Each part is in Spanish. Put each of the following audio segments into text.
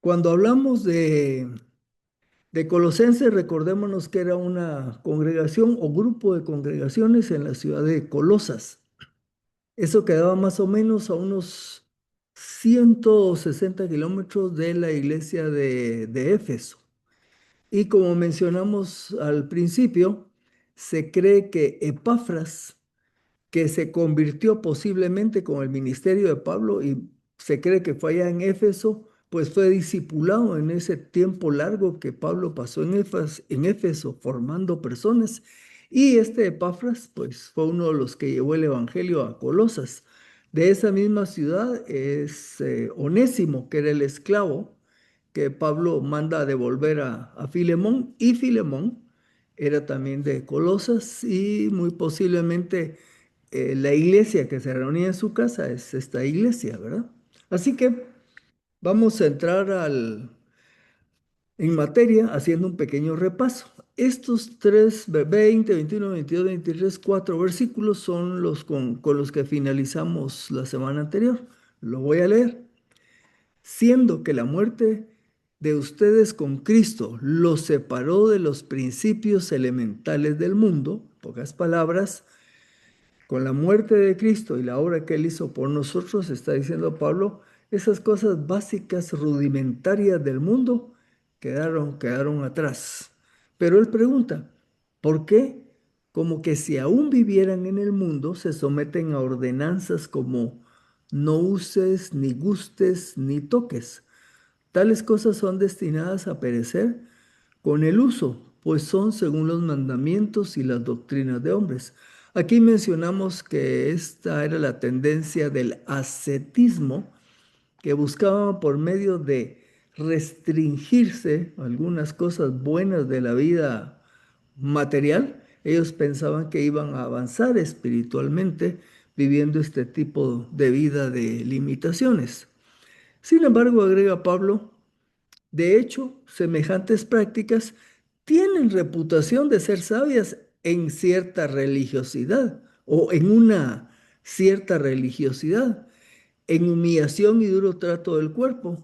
Cuando hablamos de Colosenses, recordémonos que era una congregación o grupo de congregaciones en la ciudad de Colosas. Eso quedaba más o menos a unos 160 kilómetros de la iglesia de Éfeso. Y como mencionamos al principio, se cree que Epafras, que se convirtió posiblemente con el ministerio de Pablo y se cree que fue allá en Éfeso, pues fue discipulado en ese tiempo largo que Pablo pasó en Éfeso formando personas. Y este Epafras, pues fue uno de los que llevó el evangelio a Colosas. De esa misma ciudad es Onésimo, que era el esclavo que Pablo manda a devolver a Filemón, y Filemón era también de Colosas y muy posiblemente la iglesia que se reunía en su casa es esta iglesia, ¿verdad? Así que vamos a entrar en materia haciendo un pequeño repaso. Estos 20, 21, 22, 23, 4 versículos son los con los que finalizamos la semana anterior. Lo voy a leer. Siendo que la muerte de ustedes con Cristo los separó de los principios elementales del mundo, pocas palabras, con la muerte de Cristo y la obra que Él hizo por nosotros, está diciendo Pablo, esas cosas básicas, rudimentarias del mundo quedaron atrás. Pero Él pregunta, ¿por qué? Como que si aún vivieran en el mundo, se someten a ordenanzas como no uses, ni gustes, ni toques. Tales cosas son destinadas a perecer con el uso, pues son según los mandamientos y las doctrinas de hombres. Aquí mencionamos que esta era la tendencia del ascetismo, que buscaba por medio de restringirse algunas cosas buenas de la vida material. Ellos pensaban que iban a avanzar espiritualmente viviendo este tipo de vida de limitaciones. Sin embargo, agrega Pablo, de hecho, semejantes prácticas tienen reputación de ser sabias en cierta religiosidad o en una cierta religiosidad, en humillación y duro trato del cuerpo,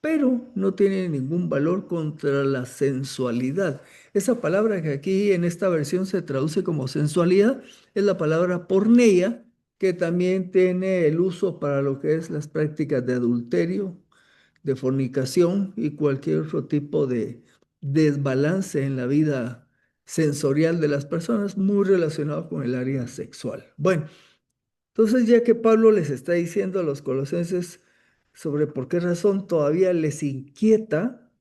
pero no tienen ningún valor contra la sensualidad. Esa palabra que aquí en esta versión se traduce como sensualidad es la palabra porneia, que también tiene el uso para lo que es las prácticas de adulterio, de fornicación y cualquier otro tipo de desbalance en la vida sensorial de las personas muy relacionado con el área sexual. Bueno, entonces ya que Pablo les está diciendo a los colosenses sobre por qué razón todavía les inquieta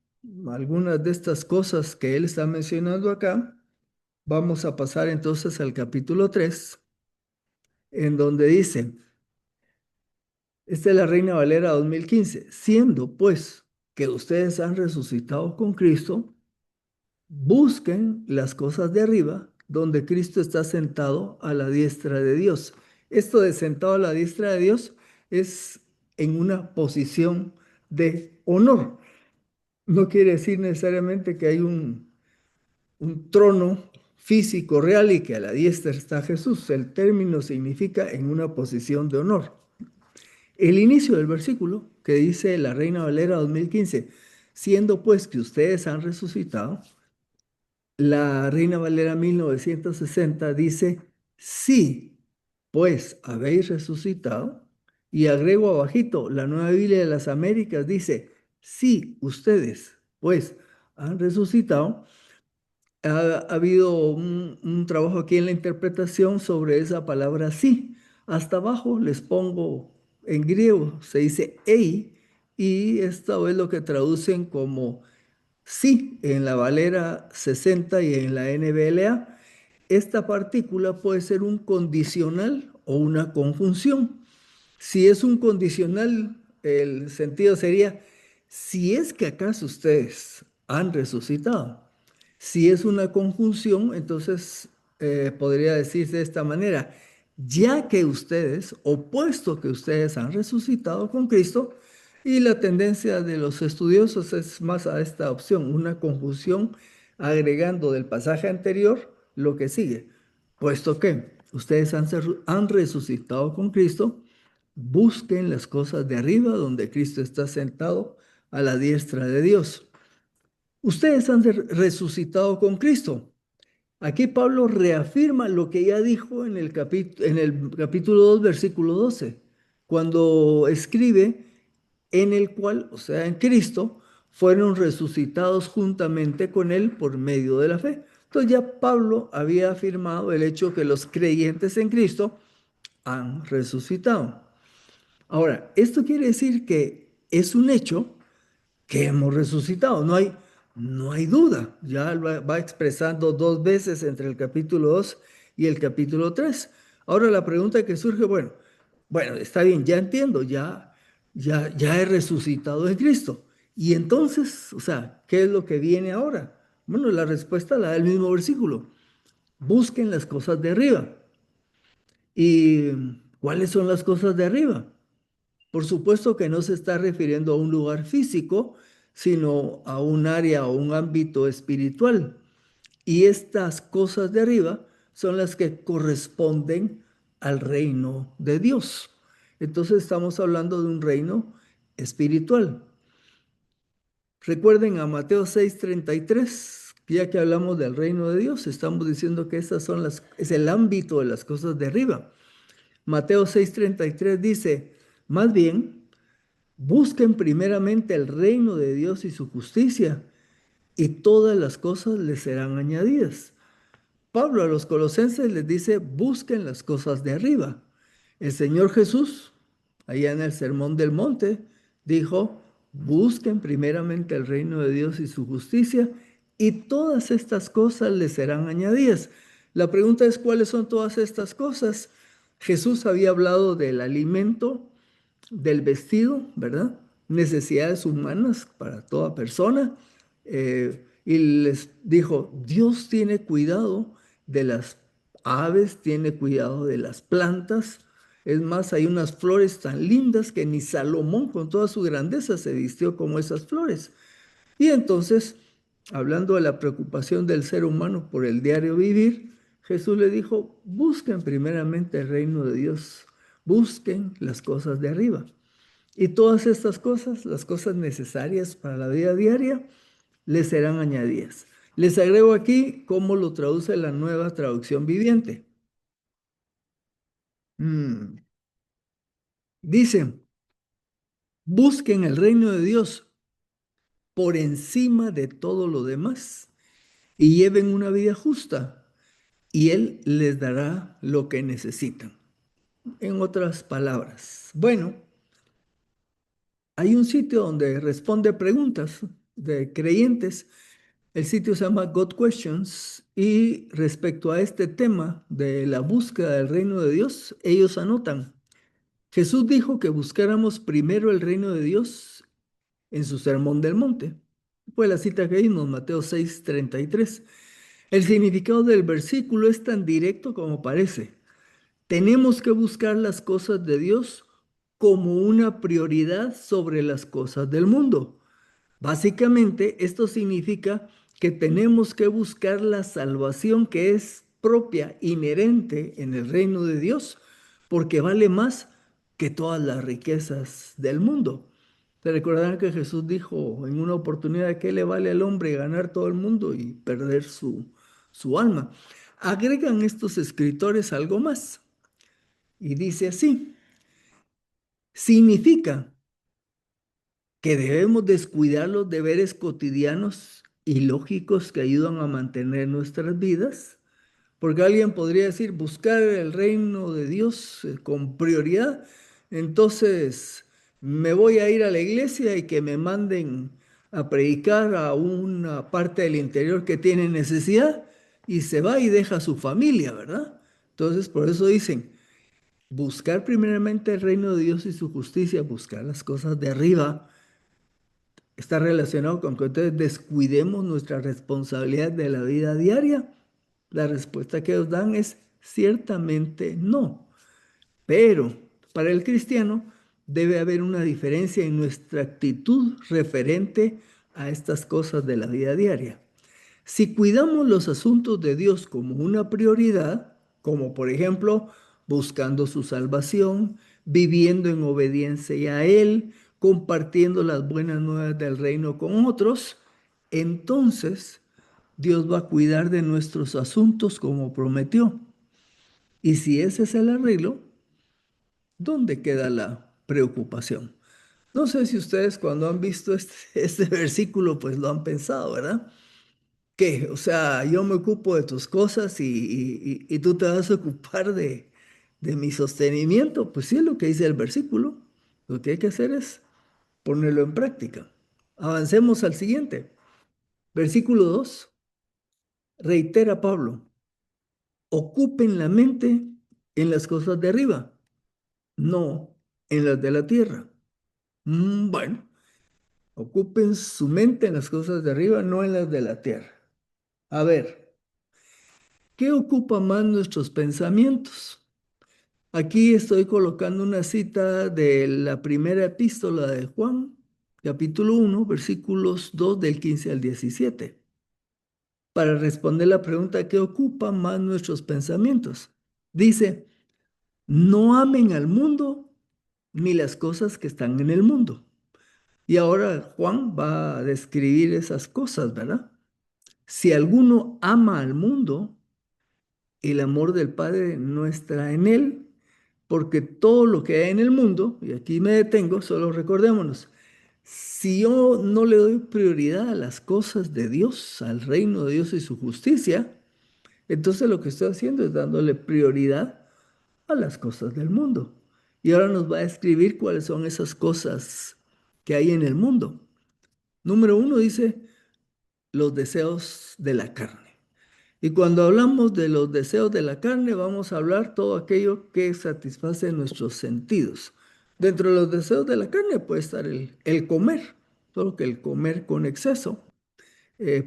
algunas de estas cosas que él está mencionando acá, vamos a pasar entonces al capítulo 3, en donde dice, esta es la Reina Valera 2015, siendo pues que ustedes han resucitado con Cristo, busquen las cosas de arriba, donde Cristo está sentado a la diestra de Dios. Esto de sentado a la diestra de Dios es en una posición de honor. No quiere decir necesariamente que hay un trono físico real y que a la diestra está Jesús. El término significa en una posición de honor. El inicio del versículo que dice la Reina Valera 2015, siendo pues que ustedes han resucitado, la Reina Valera 1960 dice, sí, pues habéis resucitado. Y agrego abajito, la Nueva Biblia de las Américas dice, sí, ustedes, pues han resucitado. Ha habido un trabajo aquí en la interpretación sobre esa palabra sí. Hasta abajo les pongo en griego, se dice ei, y esto es lo que traducen como sí en la Valera 60 y en la NBLA. Esta partícula puede ser un condicional o una conjunción. Si es un condicional, el sentido sería, si es que acaso ustedes han resucitado. Si es una conjunción, entonces podría decirse de esta manera, ya que ustedes, o puesto que ustedes han resucitado con Cristo, y la tendencia de los estudiosos es más a esta opción, una conjunción agregando del pasaje anterior lo que sigue, puesto que ustedes han resucitado con Cristo, busquen las cosas de arriba donde Cristo está sentado a la diestra de Dios. Ustedes han resucitado con Cristo. Aquí Pablo reafirma lo que ya dijo en el capítulo 2, versículo 12, cuando escribe en el cual, o sea, en Cristo, fueron resucitados juntamente con Él por medio de la fe. Entonces ya Pablo había afirmado el hecho que los creyentes en Cristo han resucitado. Ahora, esto quiere decir que es un hecho que hemos resucitado. No hay duda. Ya lo va expresando dos veces entre el capítulo 2 y el capítulo 3. Ahora la pregunta que surge, bueno, está bien, ya entiendo, ya he resucitado en Cristo. Y entonces, o sea, ¿qué es lo que viene ahora? Bueno, la respuesta la da el mismo versículo. Busquen las cosas de arriba. ¿Y cuáles son las cosas de arriba? Por supuesto que no se está refiriendo a un lugar físico, sino a un área o un ámbito espiritual. Y estas cosas de arriba son las que corresponden al reino de Dios. Entonces estamos hablando de un reino espiritual. Recuerden a Mateo 6:33, ya que hablamos del reino de Dios, estamos diciendo que es el ámbito de las cosas de arriba. Mateo 6:33 dice, más bien, busquen primeramente el reino de Dios y su justicia, y todas las cosas les serán añadidas. Pablo a los colosenses les dice, busquen las cosas de arriba. El Señor Jesús, allá en el Sermón del Monte, dijo, busquen primeramente el reino de Dios y su justicia, y todas estas cosas les serán añadidas. La pregunta es, ¿cuáles son todas estas cosas? Jesús había hablado del alimento, del vestido, ¿verdad? Necesidades humanas para toda persona. Y les dijo, Dios tiene cuidado de las aves, tiene cuidado de las plantas. Es más, hay unas flores tan lindas que ni Salomón con toda su grandeza se vistió como esas flores. Y entonces, hablando de la preocupación del ser humano por el diario vivir, Jesús le dijo, busquen primeramente el reino de Dios, busquen las cosas de arriba. Y todas estas cosas, las cosas necesarias para la vida diaria, les serán añadidas. Les agrego aquí cómo lo traduce la nueva traducción viviente. Mm, Dice, busquen el reino de Dios por encima de todo lo demás y lleven una vida justa y Él les dará lo que necesitan. En otras palabras, bueno, hay un sitio donde responde preguntas de creyentes. El sitio se llama God Questions y respecto a este tema de la búsqueda del reino de Dios, ellos anotan, Jesús dijo que buscáramos primero el reino de Dios en su Sermón del Monte. Fue la cita que vimos, Mateo 6:33. El significado del versículo es tan directo como parece. Tenemos que buscar las cosas de Dios como una prioridad sobre las cosas del mundo. Básicamente, esto significa que tenemos que buscar la salvación que es propia, inherente en el reino de Dios, porque vale más que todas las riquezas del mundo. Se recordarán que Jesús dijo en una oportunidad que le vale al hombre ganar todo el mundo y perder su alma. Agregan estos escritores algo más y dice así, significa que debemos descuidar los deberes cotidianos y lógicos que ayudan a mantener nuestras vidas, porque alguien podría decir buscar el reino de Dios con prioridad, entonces me voy a ir a la iglesia y que me manden a predicar a una parte del interior que tiene necesidad y se va y deja a su familia, ¿verdad? Entonces por eso dicen, buscar primeramente el reino de Dios y su justicia, buscar las cosas de arriba está relacionado con que entonces descuidemos nuestra responsabilidad de la vida diaria. La respuesta que ellos dan es ciertamente no. Pero para el cristiano debe haber una diferencia en nuestra actitud referente a estas cosas de la vida diaria. Si cuidamos los asuntos de Dios como una prioridad, como por ejemplo buscando su salvación, viviendo en obediencia a Él, compartiendo las buenas nuevas del reino con otros, entonces Dios va a cuidar de nuestros asuntos como prometió. Y si ese es el arreglo, ¿dónde queda la preocupación? No sé si ustedes cuando han visto este versículo, pues lo han pensado, ¿verdad? ¿Qué? O sea, yo me ocupo de tus cosas y tú te vas a ocupar de mi sostenimiento. Pues sí, es lo que dice el versículo. Lo que hay que hacer es ponerlo en práctica. Avancemos al siguiente. Versículo 2. Reitera Pablo, ocupen la mente en las cosas de arriba, no en las de la tierra. Bueno, ocupen su mente en las cosas de arriba, no en las de la tierra. A ver, ¿qué ocupa más nuestros pensamientos? Aquí estoy colocando una cita de la primera epístola de Juan, capítulo 1, versículos 2 del 15 al 17, para responder la pregunta ¿qué ocupa más nuestros pensamientos? Dice, no amen al mundo ni las cosas que están en el mundo. Y ahora Juan va a describir esas cosas, ¿verdad? Si alguno ama al mundo, el amor del Padre no está en él, porque todo lo que hay en el mundo, y aquí me detengo, solo recordémonos, si yo no le doy prioridad a las cosas de Dios, al reino de Dios y su justicia, entonces lo que estoy haciendo es dándole prioridad a las cosas del mundo. Y ahora nos va a describir cuáles son esas cosas que hay en el mundo. Número uno dice los deseos de la carne. Y cuando hablamos de los deseos de la carne, vamos a hablar todo aquello que satisface nuestros sentidos. Dentro de los deseos de la carne puede estar el comer, solo que el comer con exceso.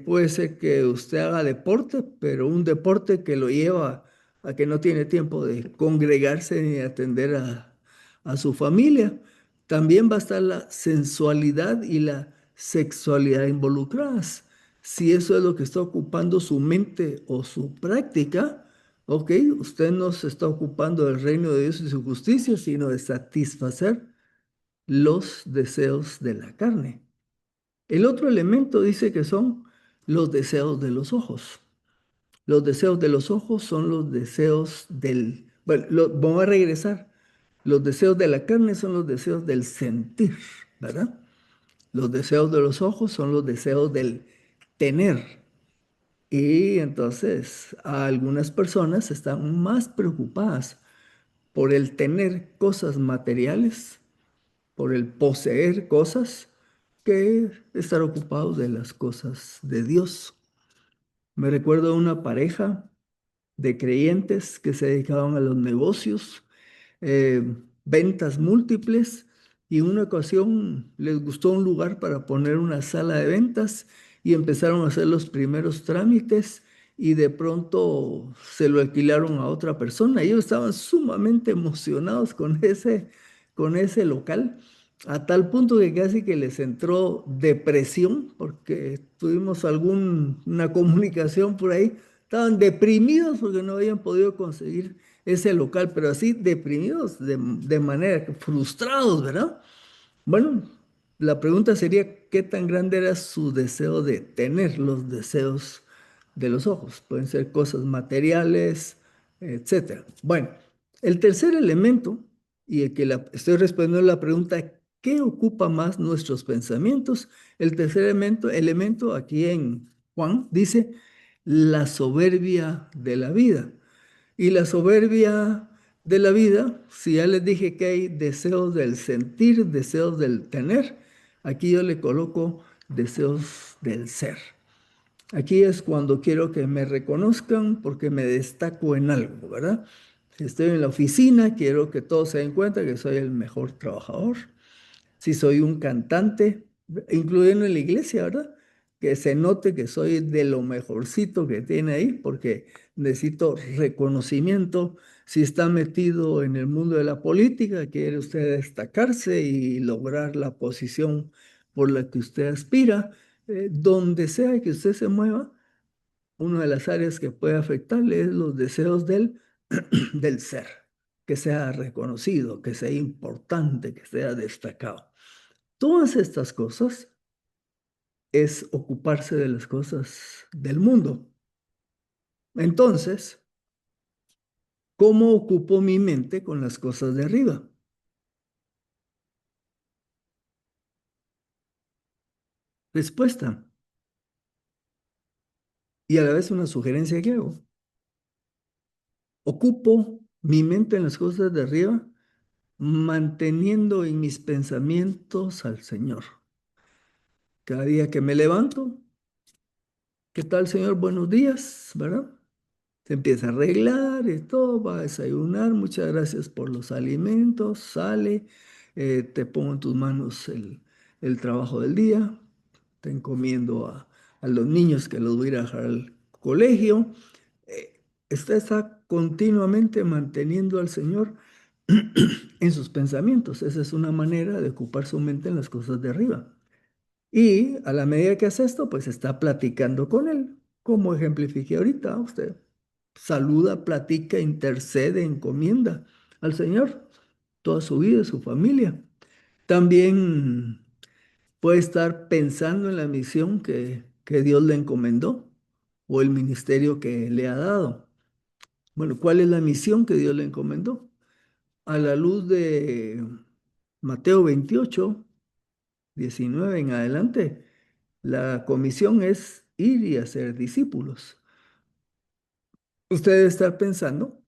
Puede ser que usted haga deporte, pero un deporte que lo lleva a que no tiene tiempo de congregarse ni atender a su familia. También va a estar la sensualidad y la sexualidad involucradas. Si eso es lo que está ocupando su mente o su práctica, ok, usted no se está ocupando del reino de Dios y su justicia, sino de satisfacer los deseos de la carne. El otro elemento dice que son los deseos de los ojos. Los deseos de los ojos son los deseos del... Bueno, vamos a regresar. Los deseos de la carne son los deseos del sentir, ¿verdad? Los deseos de los ojos son los deseos del tener. Y entonces algunas personas están más preocupadas por el tener cosas materiales, por el poseer cosas, que estar ocupados de las cosas de Dios. Me recuerdo de una pareja de creyentes que se dedicaban a los negocios, eh, ventas múltiples, y en una ocasión les gustó un lugar para poner una sala de ventas y empezaron a hacer los primeros trámites y de pronto se lo alquilaron a otra persona. Ellos estaban sumamente emocionados con ese local, a tal punto que casi que les entró depresión porque tuvimos alguna comunicación por ahí. Estaban deprimidos porque no habían podido conseguir ese local, pero así deprimidos de manera frustrados, ¿verdad? Bueno, la pregunta sería, ¿qué tan grande era su deseo de tener los deseos de los ojos? Pueden ser cosas materiales, etcétera. Bueno, el tercer elemento, y el que estoy respondiendo a la pregunta, ¿qué ocupa más nuestros pensamientos? El tercer elemento aquí en Juan dice, la soberbia de la vida. Y la soberbia de la vida, si ya les dije que hay deseos del sentir, deseos del tener, aquí yo le coloco deseos del ser. Aquí es cuando quiero que me reconozcan porque me destaco en algo, ¿verdad? Si estoy en la oficina, quiero que todos se den cuenta que soy el mejor trabajador. Si soy un cantante, incluyendo en la iglesia, ¿verdad? Que se note que soy de lo mejorcito que tiene ahí, porque necesito reconocimiento. Si está metido en el mundo de la política, quiere usted destacarse y lograr la posición por la que usted aspira, donde sea que usted se mueva, una de las áreas que puede afectarle es los deseos del ser, que sea reconocido, que sea importante, que sea destacado. Todas estas cosas es ocuparse de las cosas del mundo. Entonces, ¿cómo ocupo mi mente con las cosas de arriba? Respuesta. Y a la vez una sugerencia que hago. Ocupo mi mente en las cosas de arriba, manteniendo en mis pensamientos al Señor. Cada día que me levanto, ¿qué tal, Señor? Buenos días, ¿verdad? Se empieza a arreglar y todo, va a desayunar, muchas gracias por los alimentos, sale, te pongo en tus manos el trabajo del día, te encomiendo a los niños que los voy a ir a dejar al colegio. Usted está continuamente manteniendo al Señor en sus pensamientos. Esa es una manera de ocupar su mente en las cosas de arriba. Y a la medida que hace esto, pues está platicando con Él, como ejemplifiqué ahorita. Usted saluda, platica, intercede, encomienda al Señor toda su vida, su familia. También puede estar pensando en la misión que Dios le encomendó o el ministerio que le ha dado. Bueno, ¿cuál es la misión que Dios le encomendó? A la luz de Mateo 28, 19 en adelante, la comisión es ir y hacer discípulos. Usted debe estar pensando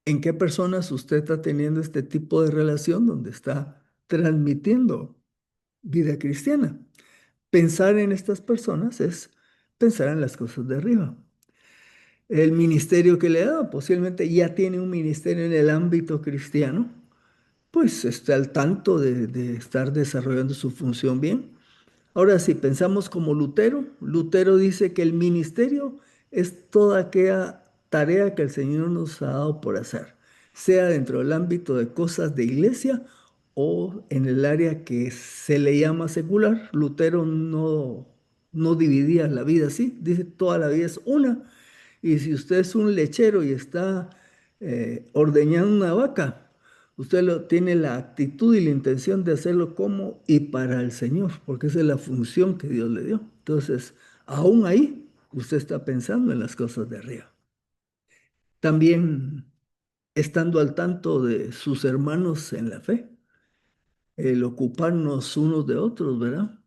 en qué personas usted está teniendo este tipo de relación donde está transmitiendo vida cristiana. Pensar en estas personas es pensar en las cosas de arriba. El ministerio que le ha dado, posiblemente ya tiene un ministerio en el ámbito cristiano, pues está al tanto de estar desarrollando su función bien. Ahora, si pensamos como Lutero, Lutero dice que el ministerio es toda aquella tarea que el Señor nos ha dado por hacer, sea dentro del ámbito de cosas de iglesia o en el área que se le llama secular. Lutero no dividía la vida así, dice toda la vida es una. Y si usted es un lechero y está ordeñando una vaca, usted tiene la actitud y la intención de hacerlo como y para el Señor, porque esa es la función que Dios le dio. Entonces, aún ahí, usted está pensando en las cosas de arriba. También estando al tanto de sus hermanos en la fe, el ocuparnos unos de otros, ¿verdad?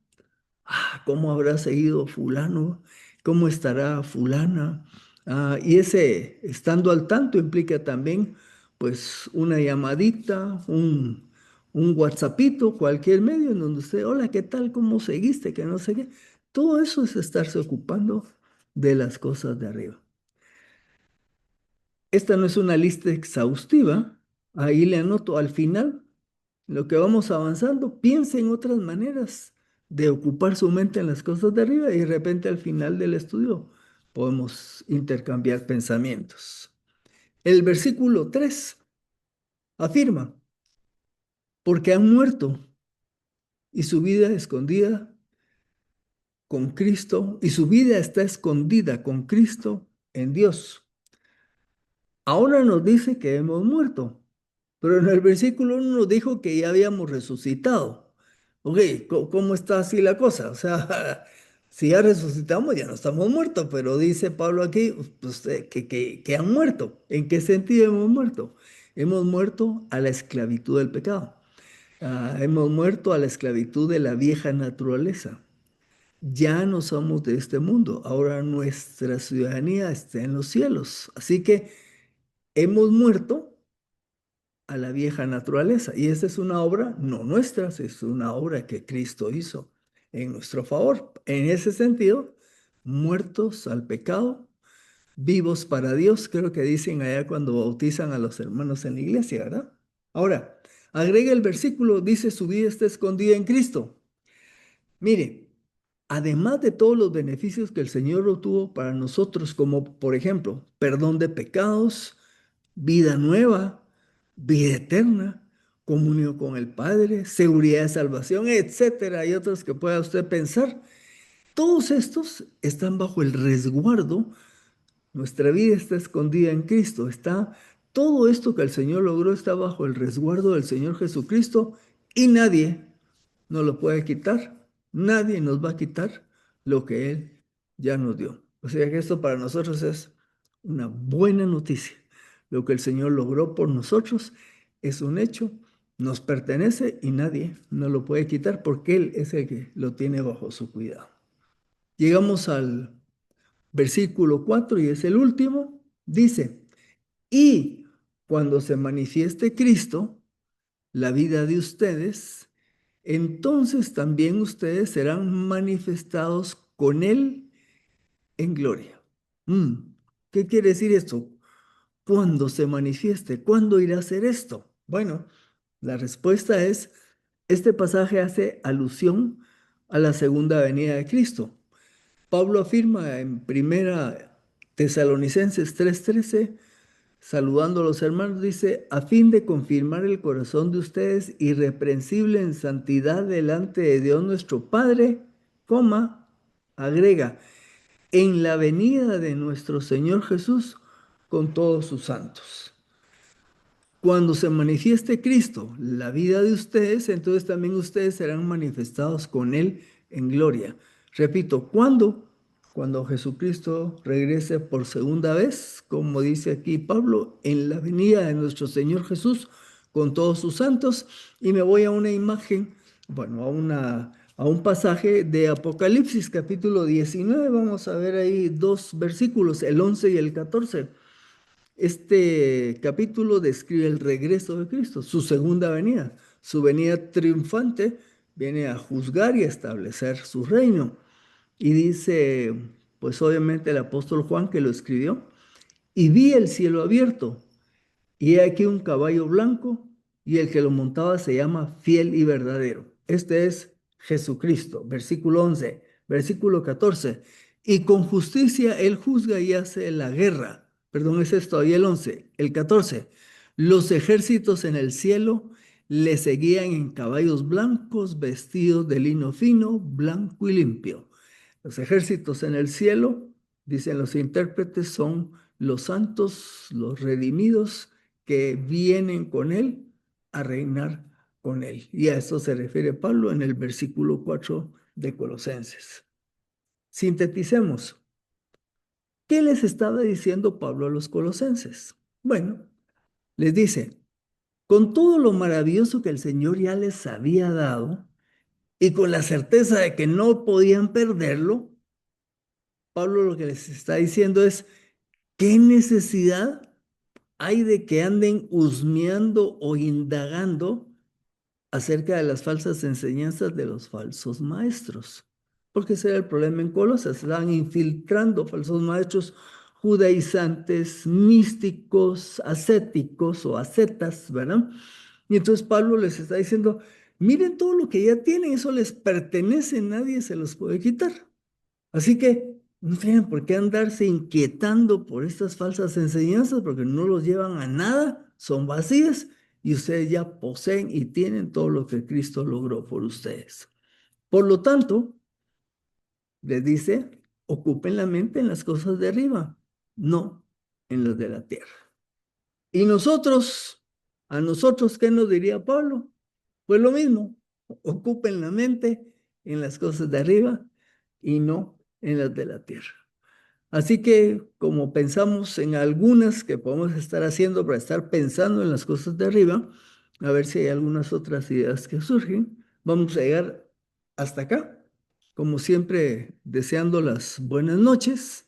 ¿Cómo habrá seguido fulano? ¿Cómo estará fulana? Y ese estando al tanto implica también, pues, una llamadita, un WhatsAppito, cualquier medio en donde usted, hola, ¿qué tal? ¿Cómo seguiste? Que no sé qué. Todo eso es estarse ocupando de las cosas de arriba. Esta no es una lista exhaustiva. Ahí le anoto al final lo que vamos avanzando, piense en otras maneras de ocupar su mente en las cosas de arriba y de repente al final del estudio podemos intercambiar pensamientos. El versículo 3 afirma, porque han muerto y su vida escondida con Cristo, y su vida está escondida con Cristo en Dios. Ahora nos dice que hemos muerto, pero en el versículo 1 nos dijo que ya habíamos resucitado. Ok, ¿cómo está así la cosa? O sea, si ya resucitamos, ya no estamos muertos, pero dice Pablo aquí pues, que han muerto. ¿En qué sentido hemos muerto? Hemos muerto a la esclavitud del pecado. Hemos muerto a la esclavitud de la vieja naturaleza. Ya no somos de este mundo, ahora nuestra ciudadanía está en los cielos. Así que hemos muerto a la vieja naturaleza. Y esta es una obra no nuestra, es una obra que Cristo hizo en nuestro favor. En ese sentido, muertos al pecado, vivos para Dios, creo que dicen allá cuando bautizan a los hermanos en la iglesia, ¿verdad? Ahora, agrega el versículo, dice, su vida está escondida en Cristo. Mire, además de todos los beneficios que el Señor obtuvo para nosotros, como por ejemplo, perdón de pecados, vida nueva, vida eterna, comunión con el Padre, seguridad de salvación, etcétera, y otros que pueda usted pensar. Todos estos están bajo el resguardo. Nuestra vida está escondida en Cristo. Todo esto que el Señor logró está bajo el resguardo del Señor Jesucristo y nadie, nos lo puede quitar. Nadie nos va a quitar lo que Él ya nos dio. O sea que esto para nosotros es una buena noticia. Lo que el Señor logró por nosotros es un hecho, nos pertenece y nadie nos lo puede quitar porque Él es el que lo tiene bajo su cuidado. Llegamos al versículo 4 y es el último. Dice, y cuando se manifieste Cristo, la vida de ustedes, entonces también ustedes serán manifestados con Él en gloria. ¿Qué quiere decir esto? ¿Cuándo se manifieste? ¿Cuándo irá a hacer esto? Bueno, la respuesta es, este pasaje hace alusión a la segunda venida de Cristo. Pablo afirma en Primera Tesalonicenses 3:13, saludando a los hermanos, dice, a fin de confirmar el corazón de ustedes irreprensible en santidad delante de Dios nuestro Padre, coma, agrega, en la venida de nuestro Señor Jesús con todos sus santos. Cuando se manifieste Cristo, la vida de ustedes, entonces también ustedes serán manifestados con Él en gloria. Repito, ¿cuándo? Cuando Jesucristo regrese por segunda vez, como dice aquí Pablo, en la venida de nuestro Señor Jesús con todos sus santos. Y me voy a una imagen, bueno, a un pasaje de Apocalipsis capítulo 19. Vamos a ver ahí dos versículos, el 11 y el 14. Este capítulo describe el regreso de Cristo, su segunda venida. Su venida triunfante viene a juzgar y a establecer su reino. Y dice, pues obviamente el apóstol Juan que lo escribió, y vi el cielo abierto y he aquí un caballo blanco, y el que lo montaba se llama Fiel y Verdadero. Este es Jesucristo, versículo 11, versículo 14. Y con justicia él juzga y hace la guerra. Perdón, ese es todavía el 11. El 14. Los ejércitos en el cielo le seguían en caballos blancos, vestidos de lino fino, blanco y limpio. Los ejércitos en el cielo, dicen los intérpretes, son los santos, los redimidos, que vienen con Él a reinar con Él. Y a eso se refiere Pablo en el versículo 4 de Colosenses. Sinteticemos. ¿Qué les estaba diciendo Pablo a los colosenses? Bueno, les dice, con todo lo maravilloso que el Señor ya les había dado y con la certeza de que no podían perderlo, Pablo lo que les está diciendo es, ¿qué necesidad hay de que anden husmeando o indagando acerca de las falsas enseñanzas de los falsos maestros? Porque ese era el problema en Colosas, estaban infiltrando falsos maestros judaizantes, místicos, ascéticos o ascetas, ¿verdad? Y entonces Pablo les está diciendo, miren todo lo que ya tienen, eso les pertenece, nadie se los puede quitar. Así que no tienen por qué andarse inquietando por estas falsas enseñanzas porque no los llevan a nada, son vacías y ustedes ya poseen y tienen todo lo que Cristo logró por ustedes. Por lo tanto, les dice, ocupen la mente en las cosas de arriba, no en las de la tierra. Y nosotros, a nosotros, ¿qué nos diría Pablo? Pues lo mismo, ocupen la mente en las cosas de arriba y no en las de la tierra. Así que como pensamos en algunas que podemos estar haciendo para estar pensando en las cosas de arriba, a ver si hay algunas otras ideas que surgen, vamos a llegar hasta acá. Como siempre, deseando las buenas noches